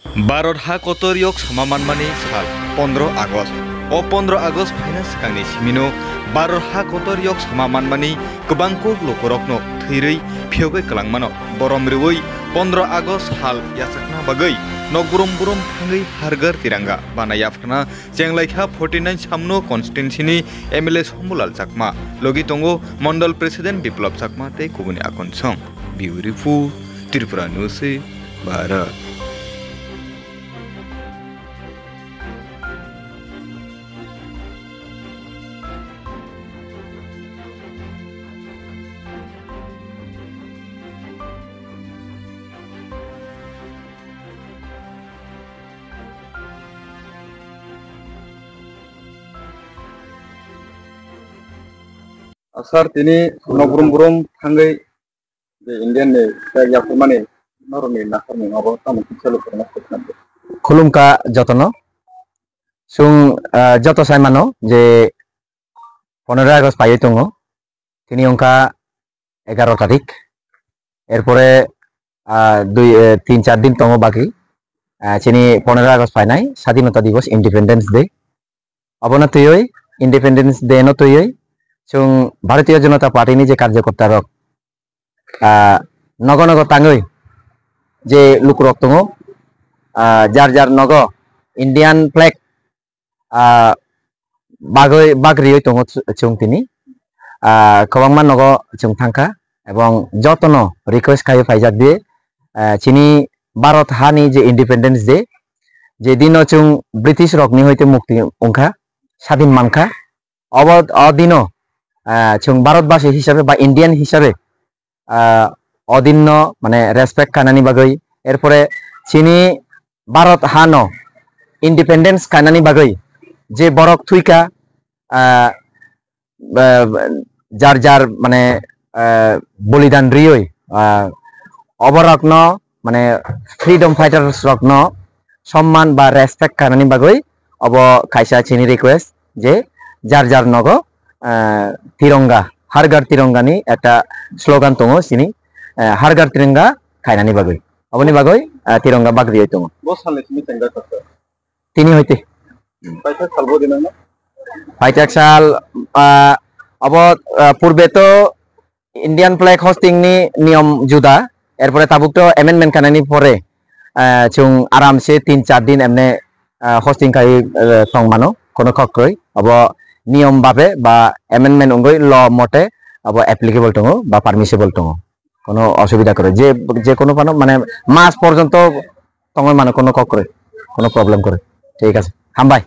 भारत हा कतरियक समामानमानि साल 15 आगस्ट ओ 15 August finance कांगनि सिमिनो Bharat हा कतरियक समामानमानि गोबांखौ लोकरकनो थैरै फियोगै कलांमानो बरमरिवै 15 आगस्ट हाल यासकना बागै नगुरुम बुरुम थांगै हारगार तिरंगा बानायाफना जेंलाइखा 49 सामनो कन्स्टिट्युन्सिनि एमएलए समबुलाल चाकमा लगी तंगो मंडल प्रेसिडेंट बिप्लब चाकमा ते कुबुनि आकनसं बिउरिफु Tripura news Bharat. Sir, ini nogrum-grum tanggai di Indian nih, saya yang mana normi nakar nih, apa kamu selalu pernah ketemu? Kulum ka jotono, sung joto saya mano, je 15 Agust paye tungo, tini ongka 11 tarik, erpore 3-4 din tungo baki, sini 15 Agust paye nai, Sadinota Divos Independence Day, abona tuyoi Independence Day no tuyoi, sung Bharatiya Janata Party ni je karyakarta rok nogo nogo tangoi je lukurok tungo jar jar nogo Indian flag bagoi bagrioi tungo chung tini kobangma nogo chung thangka ebong jotono request kai faijak die chini Bharat hani je Independence Day je dino chung British rok ni hoite mukti ongkha স্বাধীন মানখা অদিনো chung ভারতবাসী হিসাবে বা Indian হিসাবে অদিন্য মানে respect Kanaani বাগৈ এরপরে চিনি Bharat হানো independence Kanaani বাগৈ যে বরক থুইকা যার যার মানে বলিদান রিয়ই অবরত্ন মানে ফ্রিডম ফাইটার্স রত্ন সম্মান বা রেসপেক্ট কানানি বাগৈ অব খাইসা চিনি রিকোয়েস্ট যে যার যার নগ তিরঙ্গা হারগার তিরঙ্গা নি একটা স্লোগান তঙ্গ সিনি হারগার তিরঙ্গা খাইনানি বাগৈ অবনি বাগৈ তিরঙ্গা বাগরি হই তঙ্গ Bos hal ini tengah kata. তিনি হইতে Paisa salvo di mana? পাইতাক সাল অব পূর্বে তো ইন্ডিয়ান ফ্ল্যাগ হোস্টিং নি নিয়ম জুদা এরপরে তাবুক তো অ্যামেন্ডমেন্ট কানানি পরে চুং আরামসে 3-4 দিন এমনে হোস্টিং খাই সংমানো কোনো খক্রই অব নিয়ম ভাবে বা অ্যামেন্ডমেন্ট অঙ্গই ল মতে আবার অ্যাপ্লিকেবল টঙ্গ বা পারমিসেবল টঙ্গ কোনো অসুবিধা করে যে কোনো মানে মাস পর্যন্ত তঙ্গ মানে কোনো কক করে কোনো প্রবলেম করে ঠিক আছে হামবাই।